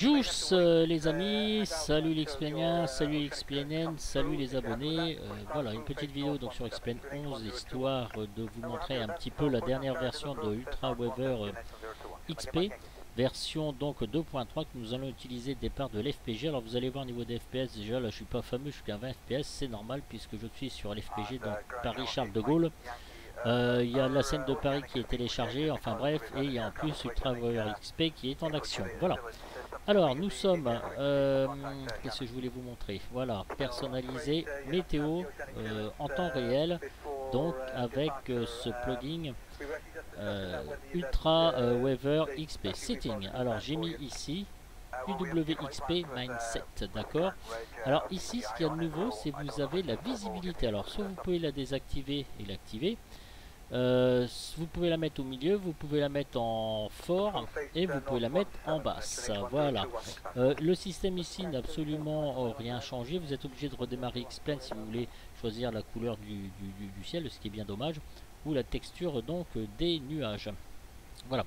Juice les amis, salut l'Explainien, salut l'Explainen, salut les abonnés. Voilà une petite vidéo donc sur Explain 11 histoire de vous montrer un petit peu la dernière version de Ultra Weather XP, version donc 2.3 que nous allons utiliser départ de l'FPG. Alors vous allez voir au niveau des FPS, déjà là je suis pas fameux, je suis qu'à 20 FPS, c'est normal puisque je suis sur l'FPG donc Paris Charles de Gaulle. Il y a la scène de Paris qui est téléchargée, enfin bref, et il y a en plus Ultra Weather XP qui est en action. Voilà. Alors, nous sommes... qu'est-ce que je voulais vous montrer? Voilà, personnalisé, météo en temps réel, donc avec ce plugin Ultra Weather XP Setting. Alors, j'ai mis ici UWXP Mindset, d'accord? Alors ici, ce qu'il y a de nouveau, c'est que vous avez la visibilité. Alors, soit vous pouvez la désactiver et l'activer. Vous pouvez la mettre au milieu, vous pouvez la mettre en fort et vous pouvez la mettre en basse. Voilà. Le système ici n'a absolument rien changé. Vous êtes obligé de redémarrer Xplain si vous voulez choisir la couleur du ciel, ce qui est bien dommage, ou la texture donc des nuages. Voilà.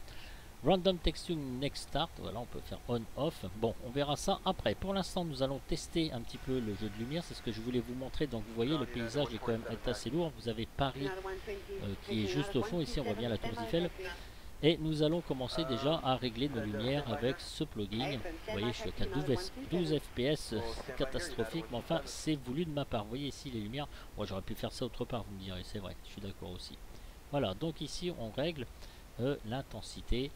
Random Texture Next Start, voilà, on peut faire on-off. Bon, on verra ça après. Pour l'instant, nous allons tester un petit peu le jeu de lumière. C'est ce que je voulais vous montrer. Donc, vous voyez, le paysage est quand même assez lourd. Vous avez Paris qui est juste au fond. Ici, on voit bien la tour Eiffel. Et nous allons commencer déjà à régler nos lumières avec ce plugin. Vous voyez, je suis à 12 FPS, c'est catastrophique. Mais enfin, c'est voulu de ma part. Vous voyez ici les lumières. Moi, j'aurais pu faire ça autre part, vous me direz. C'est vrai, je suis d'accord aussi. Voilà, donc ici, on règle l'intensité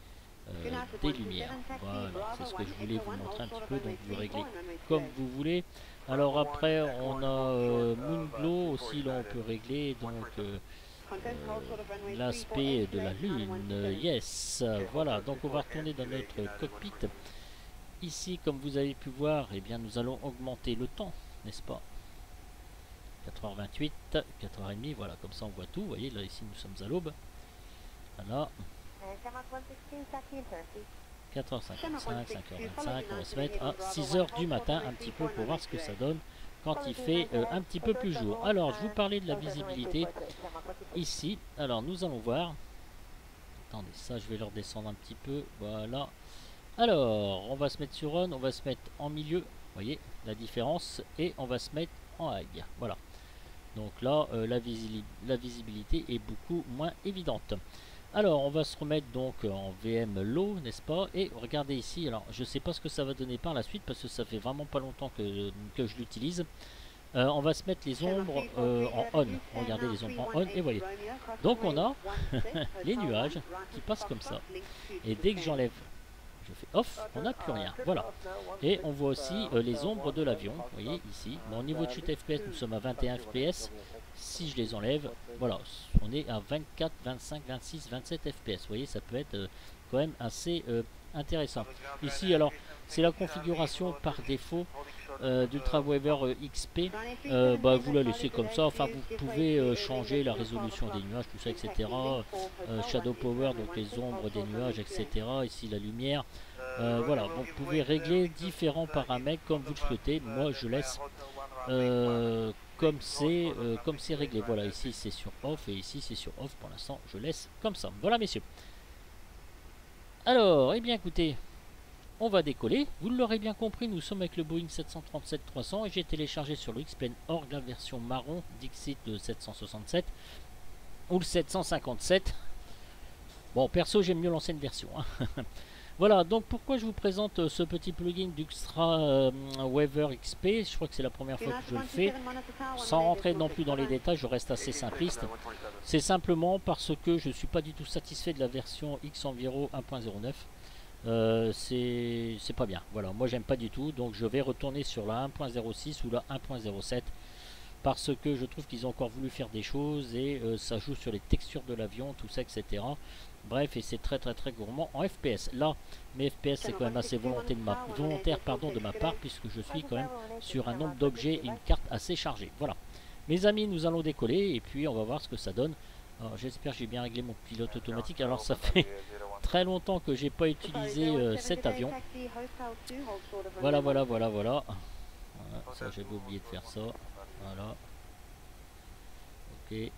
des lumières. Voilà, c'est ce que je voulais vous montrer un petit peu. Donc vous réglez comme vous voulez. Alors après on a Moonglow aussi, là on peut régler donc l'aspect de la lune. Yes, voilà, donc on va retourner dans notre cockpit. Ici, comme vous avez pu voir, eh bien nous allons augmenter le temps, n'est-ce pas? 4h28, 4h30, voilà, comme ça on voit tout. Vous voyez, là ici nous sommes à l'aube. Voilà. 4h55, 5h25, on va se mettre à 6h du matin un petit peu pour voir ce que ça donne quand il fait un petit peu plus jour. Alors, je vous parlais de la visibilité ici. Alors, nous allons voir. Attendez, ça, je vais le redescendre un petit peu. Voilà. Alors, on va se mettre sur on, on va se mettre en milieu. Vous voyez la différence. Et on va se mettre en high. Voilà. Donc là, la visibilité est beaucoup moins évidente. Alors, on va se remettre donc en VM low, n'est-ce pas? Et regardez ici, alors je ne sais pas ce que ça va donner par la suite parce que ça fait vraiment pas longtemps que je l'utilise. On va se mettre les ombres en on. Regardez les ombres en on et voyez. Donc on a les nuages qui passent comme ça. Et dès que j'enlève, je fais off, on n'a plus rien. Voilà. Et on voit aussi les ombres de l'avion. Vous voyez ici. Bon, au niveau de chute FPS, nous sommes à 21 FPS. Si je les enlève, voilà, on est à 24, 25, 26, 27 FPS. Vous voyez, ça peut être quand même assez intéressant. Ici, alors, c'est la configuration par défaut d'Ultra Weather XP. Vous la laissez comme ça. Enfin, vous pouvez changer la résolution des nuages, tout ça, etc. Shadow Power, donc les ombres des nuages, etc. Ici, la lumière. Voilà, donc vous pouvez régler différents paramètres comme vous le souhaitez. Moi, je laisse comme c'est réglé. Voilà, ici c'est sur off et ici c'est sur off. Pour l'instant, je laisse comme ça. Voilà, messieurs. Alors, eh bien écoutez, on va décoller. Vous l'aurez bien compris, nous sommes avec le Boeing 737-300 et j'ai téléchargé sur le Xplain.org la version marron Dixit de 767 ou le 757. Bon, perso, j'aime mieux l'ancienne version. Hein. Voilà, donc pourquoi je vous présente ce petit plugin d'Ultra Weather XP. Je crois que c'est la première fois que je le fais. Sans rentrer non plus dans les détails, je reste assez simpliste. C'est simplement parce que je ne suis pas du tout satisfait de la version X-Enviro 1.09. C'est pas bien. Voilà, moi j'aime pas du tout. Donc je vais retourner sur la 1.06 ou la 1.07. Parce que je trouve qu'ils ont encore voulu faire des choses et ça joue sur les textures de l'avion, tout ça, etc. Bref, et c'est très gourmand en FPS. Là, mes FPS c'est quand même assez volontaire de ma part, puisque je suis quand même sur un nombre d'objets et une carte assez chargée. Voilà. Mes amis, nous allons décoller et puis on va voir ce que ça donne. J'espère que j'ai bien réglé mon pilote automatique. Alors ça fait très longtemps que j'ai pas utilisé cet avion. Voilà. Ça j'avais oublié de faire ça. Voilà. Ok.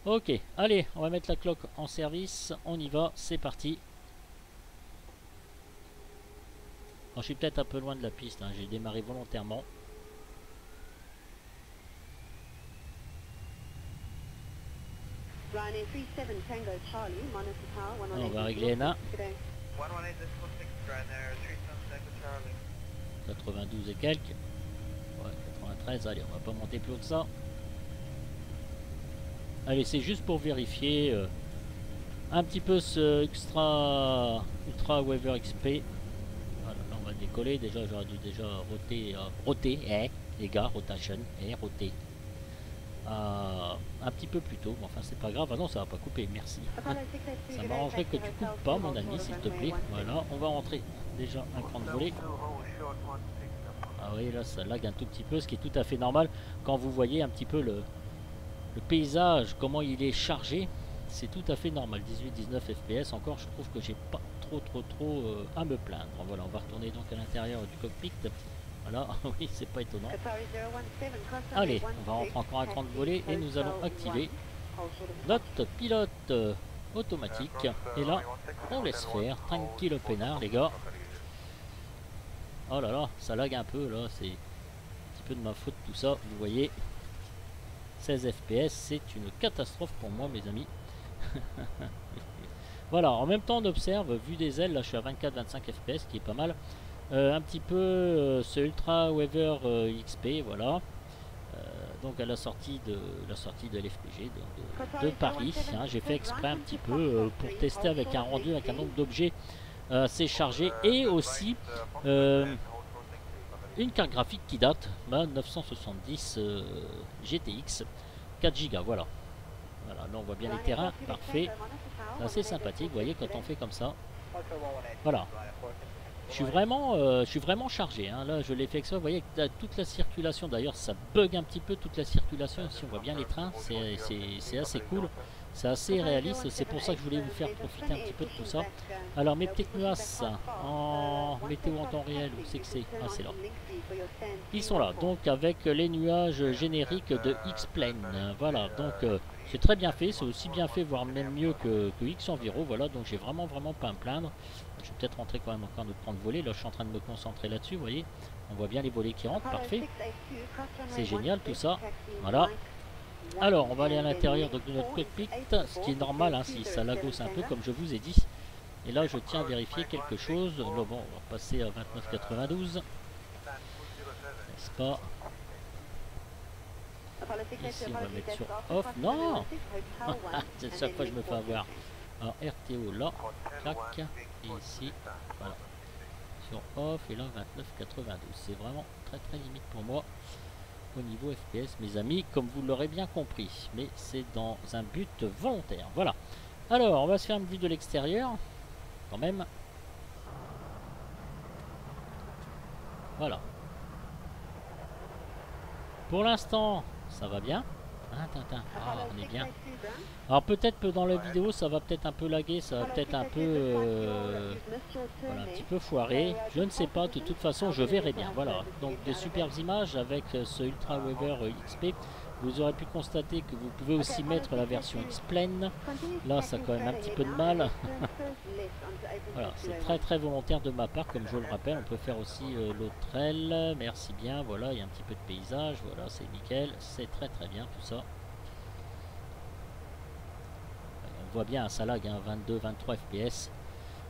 Ok, allez, on va mettre la cloque en service. On y va, c'est parti. Bon, je suis peut-être un peu loin de la piste, hein. J'ai démarré volontairement. On va régler N1. 92 et quelques. Ouais, 93, allez, on va pas monter plus haut que ça. Allez, c'est juste pour vérifier un petit peu ce Ultra Weather XP. Voilà, là on va décoller. Déjà, j'aurais dû déjà roter, les gars, rotation, roter. Un petit peu plus tôt, mais enfin c'est pas grave. Ah non, ça va pas couper, merci. Ça m'arrangerait que tu coupes pas, mon ami, s'il te plaît. Voilà, on va rentrer déjà un cran de volée. Ah oui, là ça lag un tout petit peu, ce qui est tout à fait normal quand vous voyez un petit peu le paysage, comment il est chargé. C'est tout à fait normal. 18-19 FPS, encore je trouve que j'ai pas trop à me plaindre. Voilà, on va retourner donc à l'intérieur du cockpit. Voilà, oui, c'est pas étonnant. Allez, on va rentrer encore un cran de volée et nous allons activer notre pilote automatique. Et là, on laisse faire. Tranquille au peinard, les gars. Oh là là, ça lag un peu là, c'est un petit peu de ma faute tout ça, vous voyez. 16 FPS, c'est une catastrophe pour moi, mes amis. Voilà, en même temps on observe, vue des ailes, là je suis à 24-25 FPS, qui est pas mal. Un petit peu ce Ultra Weather XP, voilà. Donc à la sortie de l'FPG de Paris, hein, j'ai fait exprès un petit peu pour tester avec un rendu, avec un nombre d'objets assez chargé, et aussi une carte graphique qui date 970 GTX 4 Go, voilà. Voilà, là on voit bien les terrains, parfait. C'est assez sympathique, vous voyez, quand on fait comme ça. Voilà. Je suis vraiment chargé, hein. Là je l'ai fait exprès, vous voyez, toute la circulation, d'ailleurs ça bug un petit peu toute la circulation, si on voit bien les trains, c'est assez cool, c'est assez réaliste, c'est pour ça que je voulais vous faire profiter un petit peu de tout ça. Alors mes petites nuages en météo en temps réel, où c'est que c'est? Ah, c'est là. Ils sont là, donc avec les nuages génériques de X-Plane, voilà, donc c'est très bien fait, c'est aussi bien fait, voire même mieux que X-Enviro, voilà, donc j'ai vraiment pas à me plaindre. Je vais peut-être rentrer quand même encore notre plan de volée. Là, je suis en train de me concentrer là-dessus, vous voyez. On voit bien les volets qui rentrent, parfait. C'est génial tout ça. Voilà. Alors, on va aller à l'intérieur de notre cockpit, ce qui est normal, hein, si ça lagose un peu, comme je vous ai dit. Et là, je tiens à vérifier quelque chose. Là, bon, on va passer à 29,92. N'est-ce pas? Ici, on va mettre sur off. Non. C'est chaque fois que je me fais avoir. Alors, RTO là, clac. Et ici, voilà, sur off, et là 29,92. C'est vraiment très limite pour moi au niveau FPS, mes amis, comme vous l'aurez bien compris, mais c'est dans un but volontaire. Voilà, alors on va se faire une vue de l'extérieur quand même. Voilà, pour l'instant ça va bien. Ah, on est bien. Alors peut-être que dans la vidéo ça va peut-être un peu laguer, ça va peut-être un peu voilà, un petit peu foiré, je ne sais pas, de toute façon je verrai bien. Voilà, donc de superbes images avec ce Ultra Weather XP. Vous aurez pu constater que vous pouvez aussi mettre la version X-Plane. Là ça a quand même un petit peu de mal. Voilà, c'est très volontaire de ma part, comme je le rappelle. On peut faire aussi l'autre aile, merci bien. Voilà, il y a un petit peu de paysage, voilà, c'est nickel, c'est très bien tout ça. On voit bien, ça lag, hein, 22-23 FPS.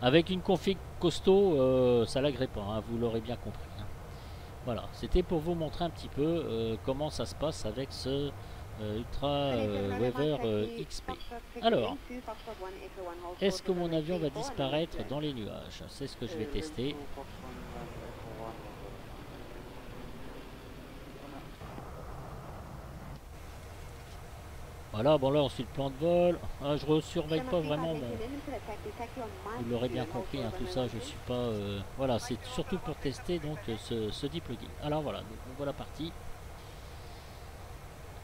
Avec une config costaud, ça laguerait pas, hein, vous l'aurez bien compris. Hein. Voilà, c'était pour vous montrer un petit peu comment ça se passe avec ce Ultra Weather XP. Alors, est-ce que mon avion va disparaître dans les nuages? C'est ce que je vais tester. Voilà, bon là on suit le plan de vol. Ah, je ne surveille pas vraiment vous l'aurez bien compris, hein, tout ça je suis pas... voilà, c'est surtout pour tester donc ce deplugin. Alors voilà, donc on voit la partie.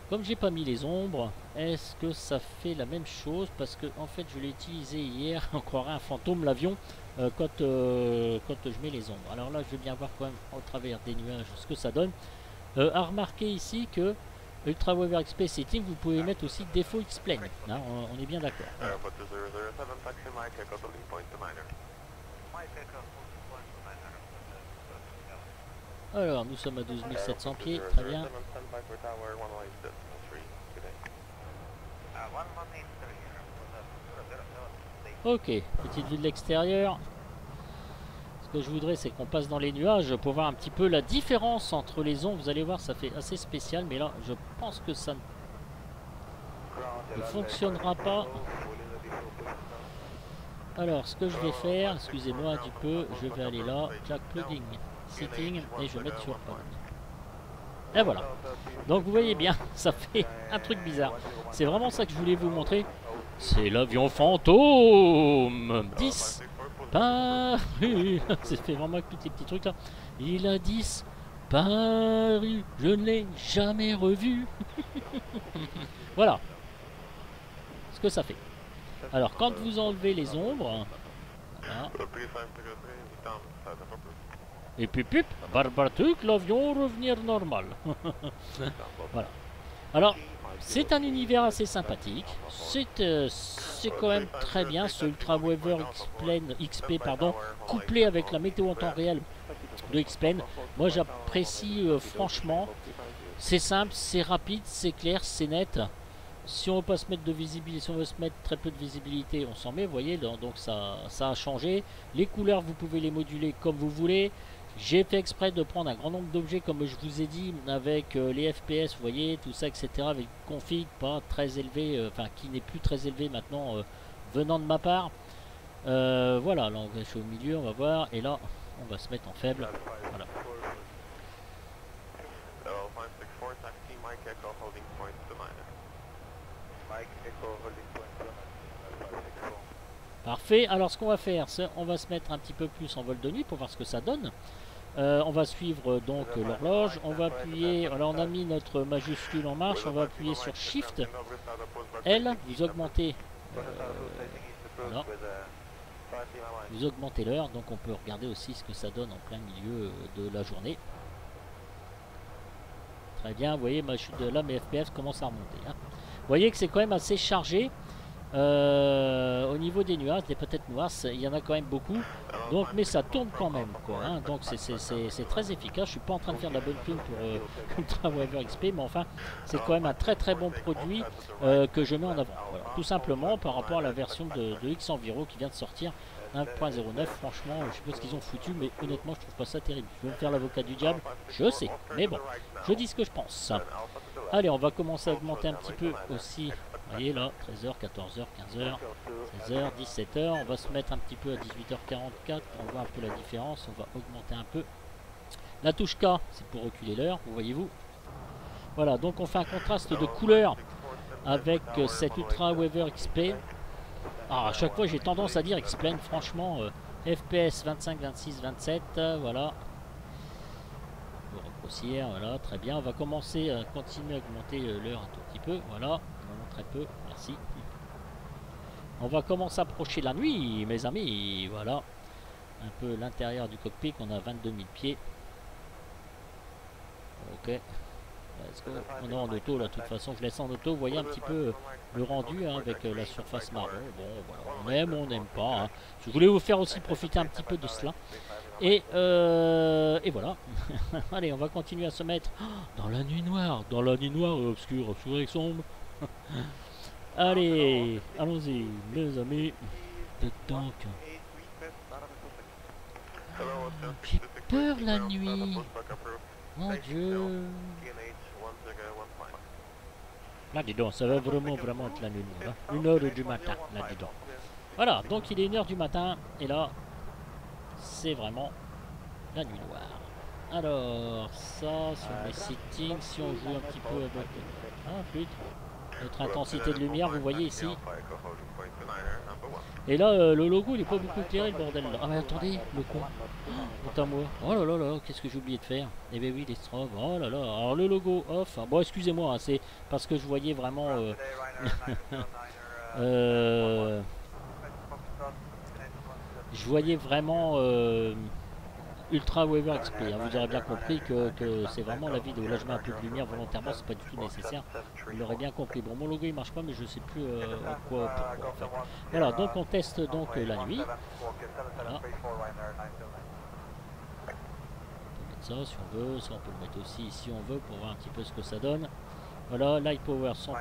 Comme j'ai pas mis les ombres, est-ce que ça fait la même chose? Parce que en fait je l'ai utilisé hier, on croirait un fantôme l'avion quand je mets les ombres. Alors là je vais bien voir quand même au travers des nuages ce que ça donne. À remarquer ici que Ultra Weather XP Setting, vous pouvez mettre aussi défaut X-Plane, hein, on est bien d'accord. Voilà. Alors, nous sommes à 12 700 pieds, très bien. Ok, petite vue de l'extérieur. Ce que je voudrais, c'est qu'on passe dans les nuages pour voir un petit peu la différence entre les ondes. Vous allez voir, ça fait assez spécial, mais là, je pense que ça ne fonctionnera pas. Alors, ce que je vais faire, excusez-moi un petit peu, je vais aller là, jack plugging, setting, et je vais mettre sur on. Et voilà. Donc vous voyez bien, ça fait un truc bizarre. C'est vraiment ça que je voulais vous montrer. C'est l'avion fantôme 10 paru. C'est fait vraiment avec tous les petits trucs là. Il a 10 paru. Je ne l'ai jamais revu. Voilà ce que ça fait. Alors quand vous enlevez les ombres, voilà. Et puis pup, barbatuk, l'avion revenir normal. Voilà. Alors, c'est un univers assez sympathique. C'est quand même très bien ce Ultra Weather XP pardon, couplé avec la météo en temps réel de X-Plane. Moi j'apprécie franchement. C'est simple, c'est rapide, c'est clair, c'est net. Si on ne veut pas se mettre de visibilité, si on veut se mettre très peu de visibilité, on s'en met, vous voyez, donc ça a changé. Les couleurs, vous pouvez les moduler comme vous voulez. J'ai fait exprès de prendre un grand nombre d'objets, comme je vous ai dit, avec les FPS, vous voyez, tout ça, etc. Avec une config pas très élevé, enfin qui n'est plus très élevé maintenant, venant de ma part. Voilà, là je suis au milieu, on va voir, et là, on va se mettre en faible. Voilà. Parfait, alors ce qu'on va faire, c'est on va se mettre un petit peu plus en vol de nuit pour voir ce que ça donne. On va suivre donc l'horloge, on va appuyer, alors on a mis notre majuscule en marche, on va appuyer sur Shift L, vous augmentez voilà. Vous augmentez l'heure, donc on peut regarder aussi ce que ça donne en plein milieu de la journée. Très bien, vous voyez, là mes FPS commencent à remonter. Hein. Vous voyez que c'est quand même assez chargé. Au niveau des nuages, des peut-être noirs, il y en a quand même beaucoup. Donc, mais ça tourne quand même, quoi. Hein, donc c'est très efficace. Je suis pas en train de faire de la bonne pub pour Ultra Weather XP, mais enfin, c'est quand même un très très bon produit que je mets en avant. Voilà. Tout simplement par rapport à la version de X Enviro qui vient de sortir 1.09. Franchement, je sais pas ce qu'ils ont foutu, mais honnêtement, je trouve pas ça terrible. Je vais me faire l'avocat du diable, je sais, mais bon, je dis ce que je pense. Allez, on va commencer à augmenter un petit peu aussi. Vous voyez là, 13h, 14h, 15h, 16h, 17h. On va se mettre un petit peu à 18h44 pour voir un peu la différence. On va augmenter un peu. La touche K, c'est pour reculer l'heure, vous voyez-vous. Voilà, donc on fait un contraste de couleur avec cette Ultra Weather XP. Ah, à chaque fois, j'ai tendance à dire X-Plane, franchement, FPS 25, 26, 27, voilà. Grossière, voilà, très bien. On va commencer à continuer à augmenter l'heure un tout petit peu, voilà. Vraiment très peu, merci. On va commencer à approcher la nuit, mes amis, voilà. Un peu l'intérieur du cockpit, on a 22 000 pieds. Ok. On est en auto là, de toute façon, je laisse en auto. Vous voyez un petit peu le rendu hein, avec la surface marron. Bon, voilà, on n'aime pas. Hein. Je voulais vous faire aussi profiter un petit peu de cela. Et voilà. Allez, on va continuer à se mettre dans la nuit noire obscure, obscure et sombre. Allez, allons-y, mes amis. Donc, j'ai peur la nuit. Mon Dieu. Là, dis donc, ça va vraiment être la nuit. Hein. 1h du matin, là, dis donc. Voilà, donc il est 1h du matin, et là, c'est vraiment la nuit noire. Alors, ça, sur les settings, si on joue un petit peu avec... Ah, putain. Notre intensité de lumière, vous voyez ici. Et là, le logo, il est pas beaucoup éclairé, le bordel. Là. Ah, mais attendez, le con. Oh, moi. Oh là là là, qu'est-ce que j'ai oublié de faire? Eh bien oui, les strobes. Oh là là. Alors, le logo off. Bon, excusez-moi, hein, c'est parce que je voyais vraiment... je voyais vraiment... Ultra Weather XP, hein. Vous aurez bien compris que c'est vraiment la vidéo. Là je mets un peu de lumière volontairement, c'est pas du tout nécessaire. Vous l'aurez bien compris. Bon, mon logo il marche pas, mais je sais plus pourquoi en fait. Voilà, donc on teste donc la nuit. Voilà. mettre ça si on veut. Ça, on peut le mettre aussi si on veut pour voir un petit peu ce que ça donne. Voilà, Light Power 100%,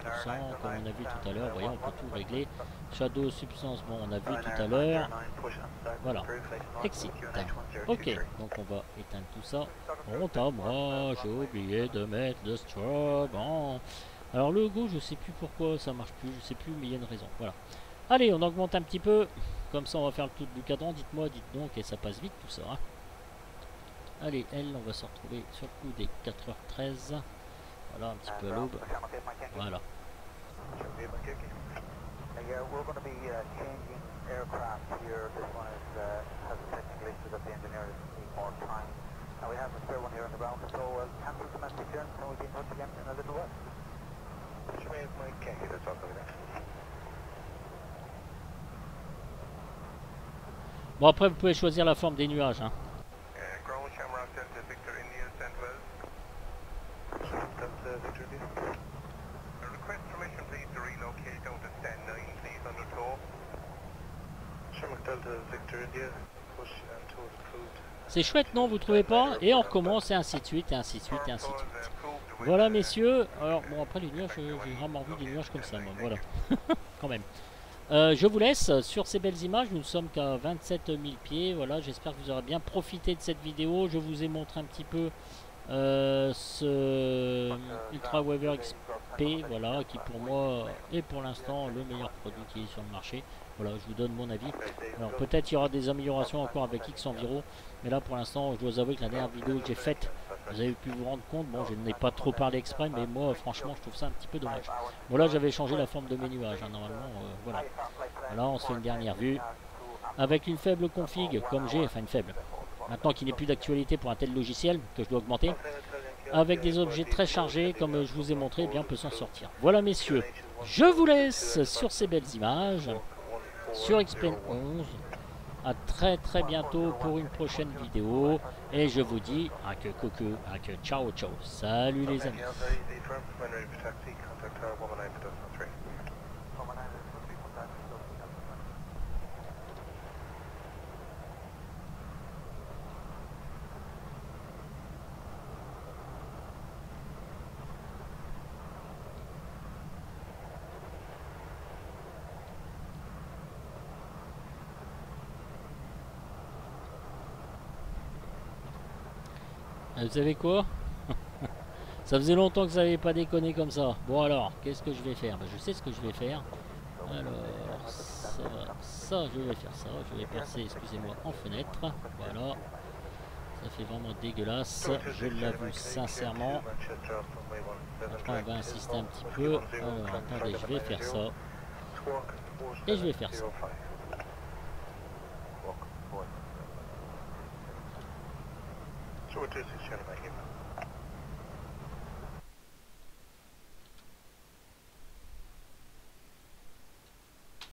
comme on a vu tout à l'heure. Vous voyez, on peut tout régler. Shadow, Substance, bon, on a vu tout à l'heure. Voilà. Exit. Ok, donc on va éteindre tout ça. Honte à moi, j'ai oublié de mettre le strobe. Alors le go, je sais plus pourquoi ça marche plus, je sais plus, mais il y a une raison. Voilà. Allez, on augmente un petit peu. Comme ça, on va faire le tour du cadran. Dites-moi, dites donc, et ça passe vite tout ça. Hein. Allez, elle, on va se retrouver sur le coup des 4h13. Voilà, un petit peu à l'aube. Voilà. Bon, après, vous pouvez choisir la forme des nuages. Hein. C'est chouette, non, vous trouvez pas? Et on recommence, et ainsi de suite, et ainsi de suite, et ainsi de suite. Voilà, messieurs. Alors, bon, après les nuages, j'ai vraiment vu des nuages comme ça, moi. Voilà. Quand même. Je vous laisse sur ces belles images. Nous ne sommes qu'à 27 000 pieds. Voilà, j'espère que vous aurez bien profité de cette vidéo. Je vous ai montré un petit peu ce Ultra Weaver XP, voilà, qui pour moi est pour l'instant le meilleur produit qui est sur le marché. Voilà, je vous donne mon avis. Alors peut-être il y aura des améliorations encore avec X Enviro, mais là pour l'instant je dois avouer que la dernière vidéo que j'ai faite, vous avez pu vous rendre compte, bon je n'ai pas trop parlé exprès, mais moi franchement je trouve ça un petit peu dommage. Voilà, j'avais changé la forme de mes nuages, hein, normalement, voilà. Voilà, on se fait une dernière vue. Avec une faible config, comme j'ai, enfin une faible, maintenant qu'il n'est plus d'actualité pour un tel logiciel que je dois augmenter, avec des objets très chargés comme je vous ai montré, eh bien on peut s'en sortir. Voilà messieurs, je vous laisse sur ces belles images sur Xplane 11. À très très bientôt pour une prochaine vidéo et je vous dis à que coucou, à que ciao ciao, salut les amis. Vous savez quoi? Ça faisait longtemps que ça n'avait pas déconné comme ça. Bon alors, qu'est-ce que je vais faire? Ben, je sais ce que je vais faire. Alors, ça, je vais faire ça. Je vais percer, excusez-moi, en fenêtre. Voilà. Ça fait vraiment dégueulasse. Je l'avoue sincèrement. Après, on va insister un petit peu. Alors, attendez, je vais faire ça. Et je vais faire ça. So it is a